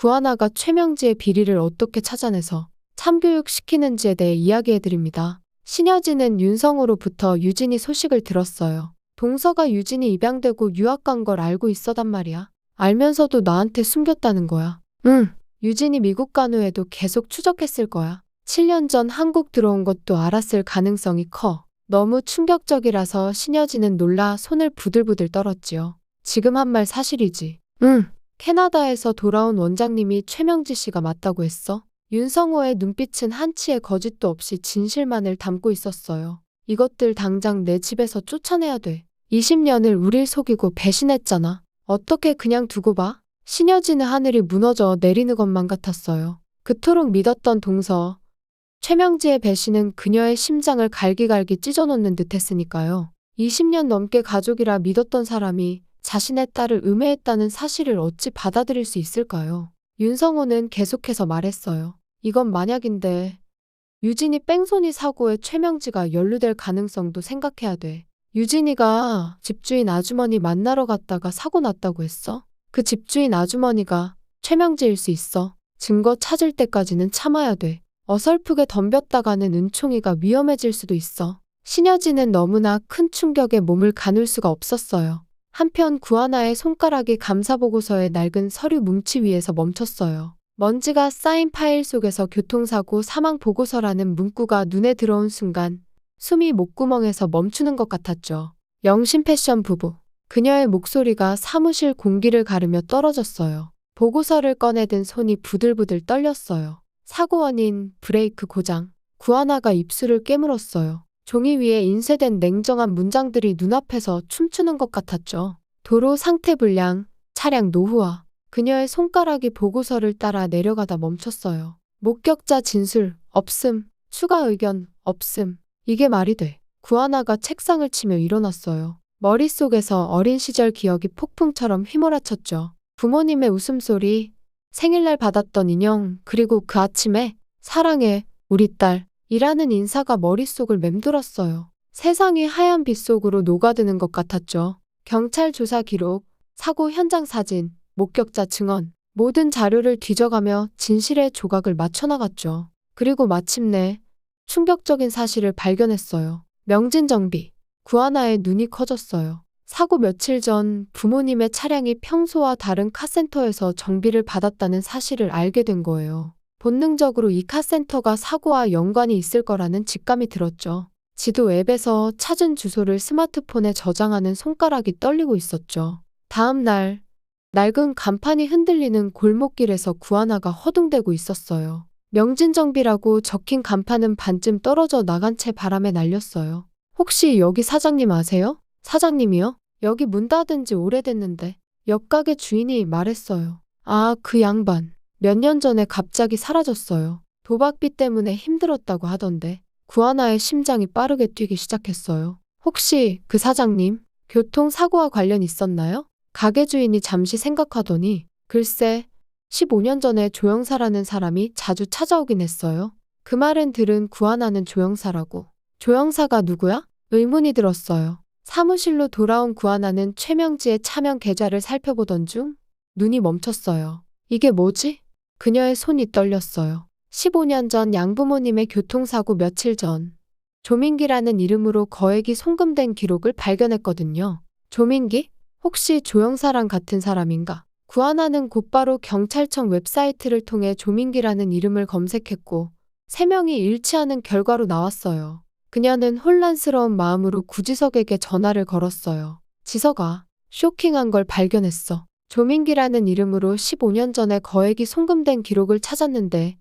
구하나가 최명지의 비리를 어떻게 찾아내서 참교육시키는지에 대해 이야기해드립니다. 신여진은 윤성호로부터 유진이 소식을 들었어요. 동서가 유진이 입양되고 유학 간 걸 알고 있었단 말이야. 알면서도 나한테 숨겼다는 거야. 응. 유진이 미국 간 후에도 계속 추적했을 거야. 7년 전 한국 들어온 것도 알았을 가능성이 커. 너무 충격적이라서 신여진은 놀라 손을 부들부들 떨었지요. 지금 한 말 사실이지? 응. 캐나다에서 돌아온 원장님이 최명지 씨가 맞다고 했어. 윤성호의 눈빛은 한치의 거짓도 없이 진실만을 담고 있었어요. 이것들 당장 내 집에서 쫓아내야 돼. 20년을 우릴 속이고 배신했잖아. 어떻게 그냥 두고 봐? 신여진의 하늘이 무너져 내리는 것만 같았어요. 그토록 믿었던 동서. 최명지의 배신은 그녀의 심장을 갈기갈기 찢어놓는 듯 했으니까요. 20년 넘게 가족이라 믿었던 사람이 자신의 딸을 음해했다는 사실을 어찌 받아들일 수 있을까요? 윤성호는 계속해서 말했어요. 이건 만약인데 유진이 뺑소니 사고에 최명지가 연루될 가능성도 생각해야 돼. 유진이가 집주인 아주머니 만나러 갔다가 사고 났다고 했어? 그 집주인 아주머니가 최명지일 수 있어. 증거 찾을 때까지는 참아야 돼. 어설프게 덤볐다가는 은총이가 위험해질 수도 있어. 신여진은 너무나 큰 충격에 몸을 가눌 수가 없었어요. 한편 구하나의 손가락이 감사보고서의 낡은 서류 뭉치 위에서 멈췄어요. 먼지가 쌓인 파일 속에서 교통사고 사망보고서라는 문구가 눈에 들어온 순간 숨이 목구멍에서 멈추는 것 같았죠. 영신 패션 부부. 그녀의 목소리가 사무실 공기를 가르며 떨어졌어요. 보고서를 꺼내든 손이 부들부들 떨렸어요. 사고 원인, 브레이크 고장. 구하나가 입술을 깨물었어요. 종이 위에 인쇄된 냉정한 문장들이 눈앞에서 춤추는 것 같았죠. 도로 상태 불량, 차량 노후화. 그녀의 손가락이 보고서를 따라 내려가다 멈췄어요. 목격자 진술, 없음. 추가 의견, 없음. 이게 말이 돼. 구하나가 책상을 치며 일어났어요. 머릿속에서 어린 시절 기억이 폭풍처럼 휘몰아쳤죠. 부모님의 웃음소리, 생일날 받았던 인형, 그리고 그 아침에 사랑해, 우리 딸 이라는 인사가 머릿속을 맴돌았어요. 세상이 하얀 빛 속으로 녹아드는 것 같았죠. 경찰 조사 기록, 사고 현장 사진, 목격자 증언, 모든 자료를 뒤져가며 진실의 조각을 맞춰나갔죠. 그리고 마침내 충격적인 사실을 발견했어요. 명진정비. 구하나의 눈이 커졌어요. 사고 며칠 전 부모님의 차량이 평소와 다른 카센터에서 정비를 받았다는 사실을 알게 된 거예요. 본능적으로 이 카센터가 사고와 연관이 있을 거라는 직감이 들었죠. 지도 앱에서 찾은 주소를 스마트폰에 저장하는 손가락이 떨리고 있었죠. 다음 날, 낡은 간판이 흔들리는 골목길에서 구하나가 허둥대고 있었어요. 명진정비라고 적힌 간판은 반쯤 떨어져 나간 채 바람에 날렸어요. 혹시 여기 사장님 아세요? 사장님이요? 여기 문 닫은 지 오래됐는데. 옆가게 주인이 말했어요. 아, 그 양반. 몇 년 전에 갑자기 사라졌어요. 도박비 때문에 힘들었다고 하던데. 구하나의 심장이 빠르게 뛰기 시작했어요. 혹시 그 사장님, 교통사고와 관련 있었나요? 가게 주인이 잠시 생각하더니 글쎄, 15년 전에 조영사라는 사람이 자주 찾아오긴 했어요. 그 말은 들은 구하나는 조영사라고. 조영사가 누구야? 의문이 들었어요. 사무실로 돌아온 구하나는 최명지의 차명 계좌를 살펴보던 중 눈이 멈췄어요. 이게 뭐지? 그녀의 손이 떨렸어요. 15년 전 양부모님의 교통사고 며칠 전 조민기라는 이름으로 거액이 송금된 기록을 발견했거든요. 조민기? 혹시 조영사랑 같은 사람인가? 구하나는 곧바로 경찰청 웹사이트를 통해 조민기라는 이름을 검색했고 3명이 일치하는 결과로 나왔어요. 그녀는 혼란스러운 마음으로 구지석에게 전화를 걸었어요. 지석아, 쇼킹한 걸 발견했어. 조민기라는 이름으로 15년 전에 거액이 송금된 기록을 찾았는데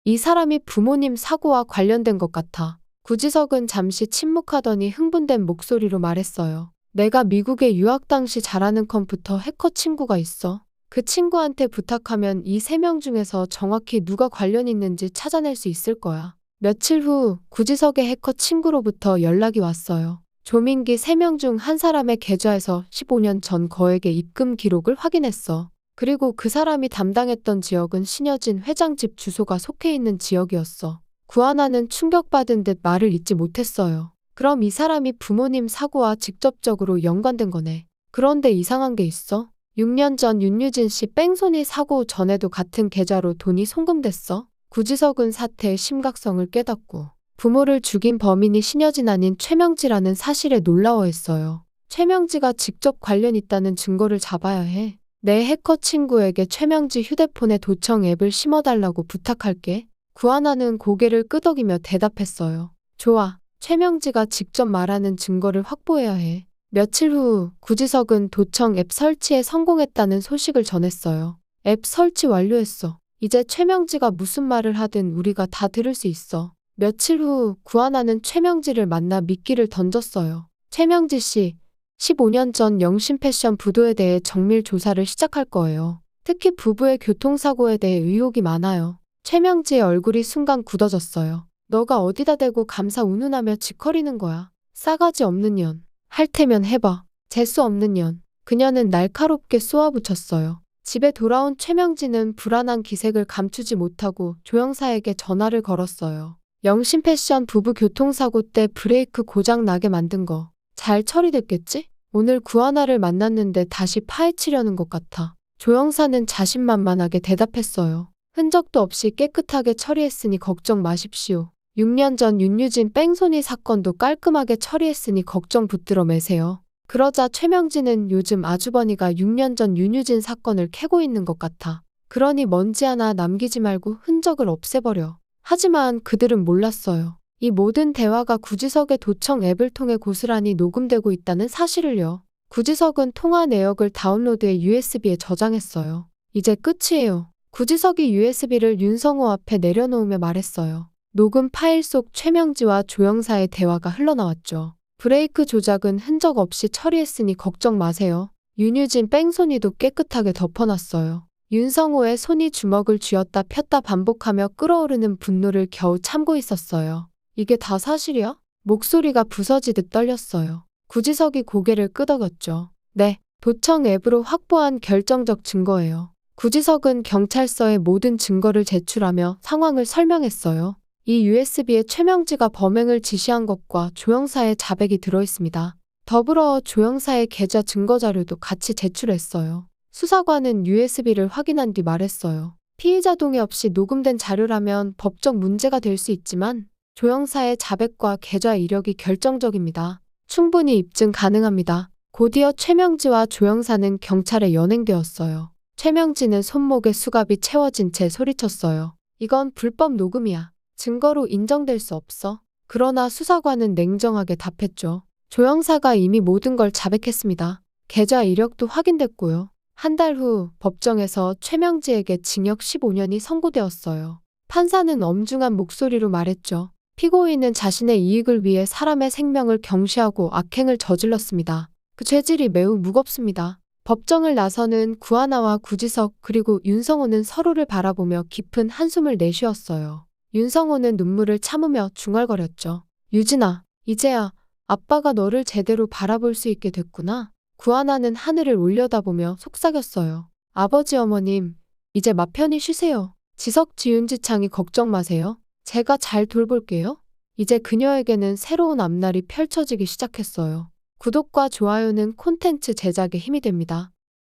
이 사람이 부모님 사고와 관련된 것 같아. 구지석은 잠시 침묵하더니 흥분된 목소리로 말했어요. 내가 미국에 유학 당시 잘하는 컴퓨터 해커 친구가 있어. 그 친구한테 부탁하면 이 3명 중에서 정확히 누가 관련 있는지 찾아낼 수 있을 거야. 며칠 후 구지석의 해커 친구로부터 연락이 왔어요. 조민기 3명 중 한 사람의 계좌에서 15년 전 거액의 입금 기록을 확인했어. 그리고 그 사람이 담당했던 지역은 신여진 회장 집 주소가 속해 있는 지역이었어. 구하나는 충격받은 듯 말을 잇지 못했어요. 그럼 이 사람이 부모님 사고와 직접적으로 연관된 거네. 그런데 이상한 게 있어. 6년 전 윤유진 씨 뺑소니 사고 전에도 같은 계좌로 돈이 송금됐어. 구지석은 사태의 심각성을 깨닫고 부모를 죽인 범인이 신여진 아닌 최명지라는 사실에 놀라워했어요. 최명지가 직접 관련 있다는 증거를 잡아야 해. 내 해커 친구에게 최명지 휴대폰에 도청 앱을 심어달라고 부탁할게. 구하나는 고개를 끄덕이며 대답했어요. 좋아. 최명지가 직접 말하는 증거를 확보해야 해. 며칠 후 구지석은 도청 앱 설치에 성공했다는 소식을 전했어요. 앱 설치 완료했어. 이제 최명지가 무슨 말을 하든 우리가 다 들을 수 있어. 며칠 후 구하나는 최명지를 만나 미끼를 던졌어요. 최명지 씨, 15년 전 영신 패션 부도에 대해 정밀 조사를 시작할 거예요. 특히 부부의 교통사고에 대해 의혹이 많아요. 최명지의 얼굴이 순간 굳어졌어요. 너가 어디다 대고 감사 운운하며 짓거리는 거야. 싸가지 없는 년. 할 테면 해봐. 재수 없는 년. 그녀는 날카롭게 쏘아붙였어요. 집에 돌아온 최명지는 불안한 기색을 감추지 못하고 조영사에게 전화를 걸었어요. 영신 패션 부부 교통사고 때 브레이크 고장 나게 만든 거 잘 처리됐겠지? 오늘 구하나를 만났는데 다시 파헤치려는 것 같아. 조영사는 자신만만하게 대답했어요. 흔적도 없이 깨끗하게 처리했으니 걱정 마십시오. 6년 전 윤유진 뺑소니 사건도 깔끔하게 처리했으니 걱정 붙들어 매세요. 그러자 최명지는 요즘 아주버니가 6년 전 윤유진 사건을 캐고 있는 것 같아. 그러니 먼지 하나 남기지 말고 흔적을 없애버려. 하지만 그들은 몰랐어요. 이 모든 대화가 구지석의 도청 앱을 통해 고스란히 녹음되고 있다는 사실을요. 구지석은 통화 내역을 다운로드해 USB에 저장했어요. 이제 끝이에요. 구지석이 USB를 윤성호 앞에 내려놓으며 말했어요. 녹음 파일 속 최명지와 조영사의 대화가 흘러나왔죠. 브레이크 조작은 흔적 없이 처리했으니 걱정 마세요. 윤유진 뺑소니도 깨끗하게 덮어놨어요. 윤성호의 손이 주먹을 쥐었다 폈다 반복하며 끓어오르는 분노를 겨우 참고 있었어요. 이게 다 사실이야? 목소리가 부서지듯 떨렸어요. 구지석이 고개를 끄덕였죠. 네, 도청 앱으로 확보한 결정적 증거예요. 구지석은 경찰서에 모든 증거를 제출하며 상황을 설명했어요. 이 USB에 최명지가 범행을 지시한 것과 조영사의 자백이 들어있습니다. 더불어 조영사의 계좌 증거자료도 같이 제출했어요. 수사관은 USB를 확인한 뒤 말했어요. 피의자 동의 없이 녹음된 자료라면 법적 문제가 될 수 있지만 조영사의 자백과 계좌 이력이 결정적입니다. 충분히 입증 가능합니다. 곧이어 최명지와 조영사는 경찰에 연행되었어요. 최명지는 손목에 수갑이 채워진 채 소리쳤어요. 이건 불법 녹음이야. 증거로 인정될 수 없어. 그러나 수사관은 냉정하게 답했죠. 조영사가 이미 모든 걸 자백했습니다. 계좌 이력도 확인됐고요. 한 달 후 법정에서 최명지에게 징역 15년이 선고되었어요. 판사는 엄중한 목소리로 말했죠. 피고인은 자신의 이익을 위해 사람의 생명을 경시하고 악행을 저질렀습니다. 그 죄질이 매우 무겁습니다. 법정을 나서는 구하나와 구지석 그리고 윤성호는 서로를 바라보며 깊은 한숨을 내쉬었어요. 윤성호는 눈물을 참으며 중얼거렸죠. 유진아, 이제야 아빠가 너를 제대로 바라볼 수 있게 됐구나. 구하나는 하늘을 올려다보며 속삭였어요. 아버지 어머님, 이제 마 편히 쉬세요. 지석 지윤지창이 걱정 마세요. 제가 잘 돌볼게요. 이제 그녀에게는 새로운 앞날이 펼쳐지기 시작했어요. 구독과 좋아요는 콘텐츠 제작에 힘이 됩니다.